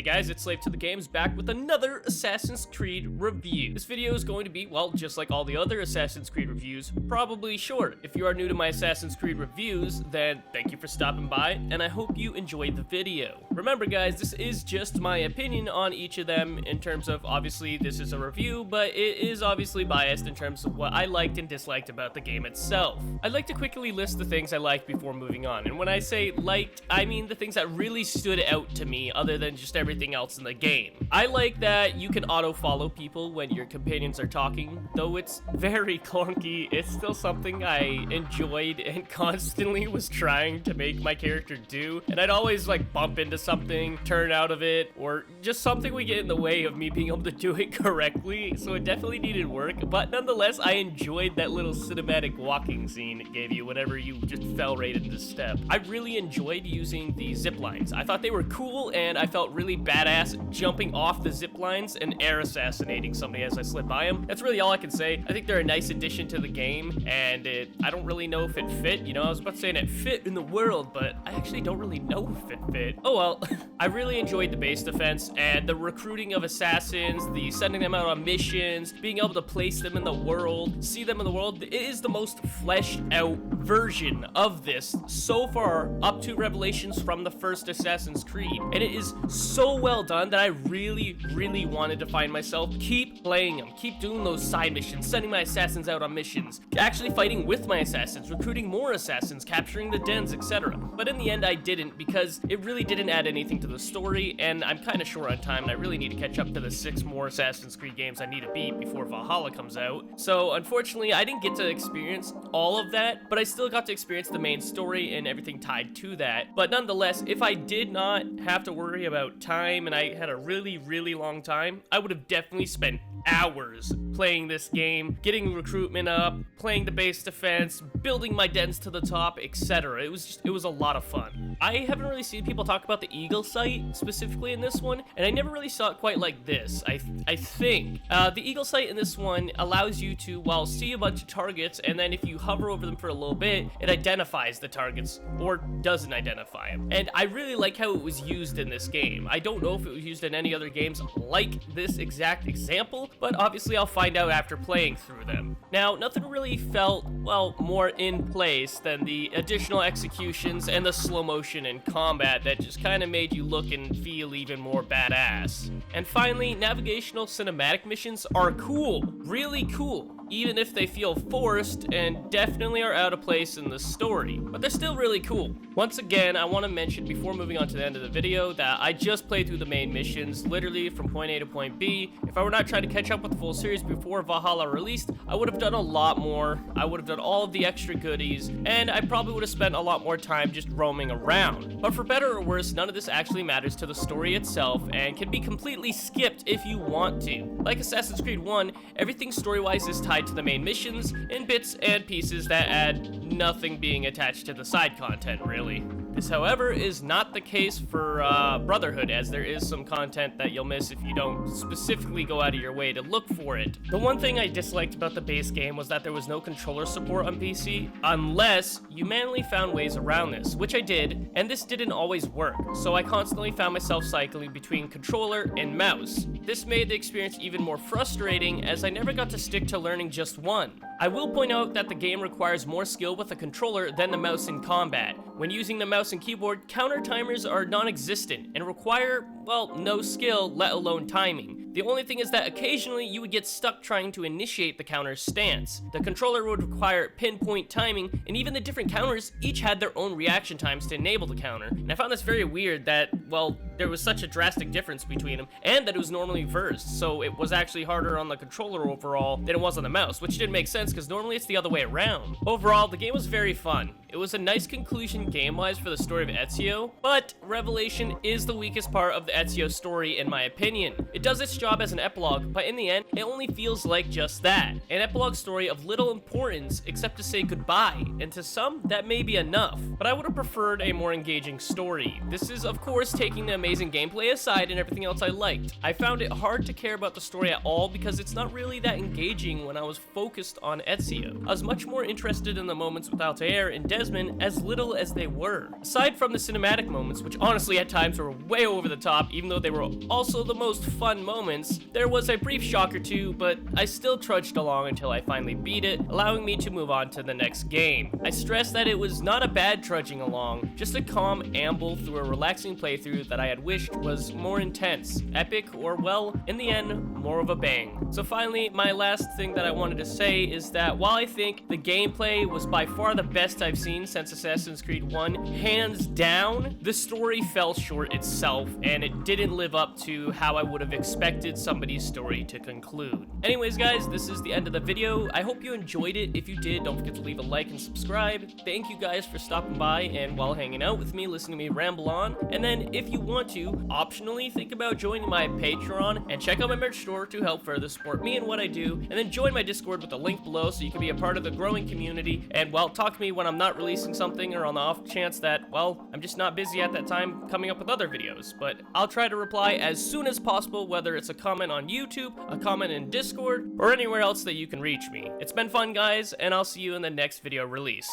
guys, it's Slave to the Games back with another Assassin's Creed review. This video is going to be, well, just like all the other Assassin's Creed reviews, probably short. If you are new to my Assassin's Creed reviews, then thank you for stopping by, and I hope you enjoyed the video. Remember guys, this is just my opinion on each of them in terms of, obviously this is a review, but it is obviously biased in terms of what I liked and disliked about the game itself. I'd like to quickly list the things I liked before moving on, and when I say liked, I mean the things that really stood out to me other than just everything else in the game. I like that you can auto-follow people when your companions are talking, though it's very clunky. It's still something I enjoyed and constantly was trying to make my character do, and I'd always like bump into something, turn out of it, or just something would get in the way of me being able to do it correctly, so it definitely needed work, but nonetheless, I enjoyed that little cinematic walking scene it gave you whenever you just fell right into step. I really enjoyed using the zip lines. I thought they were cool, and I felt really badass jumping off the zip lines and air assassinating somebody as I slid by them. That's really all I can say. I think they're a nice addition to the game, and I don't really know if it fit. You know, I was about to say it fit in the world, but I actually don't really know if it fit. Oh well. I really enjoyed the base defense and the recruiting of assassins, the sending them out on missions, being able to place them in the world, see them in the world. It is the most fleshed out version of this so far up to Revelations from the first Assassin's Creed, and it is so well done that I really wanted to find myself keep playing them, keep doing those side missions, sending my assassins out on missions, actually fighting with my assassins, recruiting more assassins, capturing the dens, etc. But in the end I didn't, because it really didn't add anything to the story, and I'm kind of short on time, and I really need to catch up to the 6 more Assassin's Creed games I need to beat before Valhalla comes out. So unfortunately I didn't get to experience all of that, but I still got to experience the main story and everything tied to that. But nonetheless, if I did not have to worry about time and I had a really long time, I would have definitely spent hours playing this game, getting recruitment up, playing the base defense, building my dens to the top, etc. It was a lot of fun. I haven't really seen people talk about the eagle sight specifically in this one, and I never really saw it quite like this. I think the eagle sight in this one allows you to, well, see a bunch of targets, and then if you hover over them for a little bit, it identifies the targets or doesn't identify them. And I really like how it was used in this game. I don't know if it was used in any other games like this exact example, but obviously I'll find out after playing through them. Now, nothing really felt, well, more in place than the additional executions and the slow motion in combat that just kind of made you look and feel even more badass. And finally, navigational cinematic missions are cool, really cool, even if they feel forced and definitely are out of place in the story, but they're still really cool. Once again, I want to mention before moving on to the end of the video that I just played through the main missions, literally from point A to point B. If I were not trying to catch up with the full series before Valhalla released, I would have done a lot more. I would have done all of the extra goodies, and I probably would have spent a lot more time just roaming around. But for better or worse, none of this actually matters to the story itself and can be completely skipped if you want to. Like Assassin's Creed 1, everything story-wise is tied to the main missions in bits and pieces that add nothing being attached to the side content, really. This, however, is not the case for Brotherhood, as there is some content that you'll miss if you don't specifically go out of your way to look for it. The one thing I disliked about the base game was that there was no controller support on PC, unless you manually found ways around this, which I did, and this didn't always work, so I constantly found myself cycling between controller and mouse. This made the experience even more frustrating, as I never got to stick to learning just one. I will point out that the game requires more skill with the controller than the mouse in combat. When using the mouse and keyboard, counter timers are non-existent and require, well, no skill, let alone timing. The only thing is that occasionally you would get stuck trying to initiate the counter's stance. The controller would require pinpoint timing, and even the different counters each had their own reaction times to enable the counter. And I found this very weird that, well, there was such a drastic difference between them, and that it was normally reversed, so it was actually harder on the controller overall than it was on the mouse, which didn't make sense because normally it's the other way around. Overall, the game was very fun. It was a nice conclusion game-wise for the story of Ezio, but Revelation is the weakest part of the Ezio story in my opinion. It does its job as an epilogue, but in the end, it only feels like just that. An epilogue story of little importance except to say goodbye, and to some, that may be enough. But I would have preferred a more engaging story. This is, of course, taking the amazing gameplay aside and everything else I liked. I found it hard to care about the story at all because it's not really that engaging when I was focused on Ezio. I was much more interested in the moments with Altair and Desmond, as little as they were. Aside from the cinematic moments, which honestly at times were way over the top, even though they were also the most fun moments, there was a brief shock or two, but I still trudged along until I finally beat it, allowing me to move on to the next game. I stress that it was not a bad trudging along, just a calm amble through a relaxing playthrough that I had wished was more intense, epic, or well, in the end, more of a bang. So finally, my last thing that I wanted to say is that while I think the gameplay was by far the best I've seen since Assassin's Creed 1, hands down, the story fell short itself, and it didn't live up to how I would have expected somebody's story to conclude. Anyways, guys, this is the end of the video. I hope you enjoyed it. If you did, don't forget to leave a like and subscribe. Thank you guys for stopping by and while hanging out with me, listening to me ramble on. And then if you want to, optionally think about joining my Patreon and check out my merch store to help further support me and what I do, and then join my Discord with the link below so you can be a part of the growing community and, well, talk to me when I'm not releasing something or on the off chance that, well, I'm just not busy at that time coming up with other videos. But I'll try to reply as soon as possible, whether it's a comment on YouTube, a comment in Discord, or anywhere else that you can reach me. It's been fun, guys, and I'll see you in the next video release.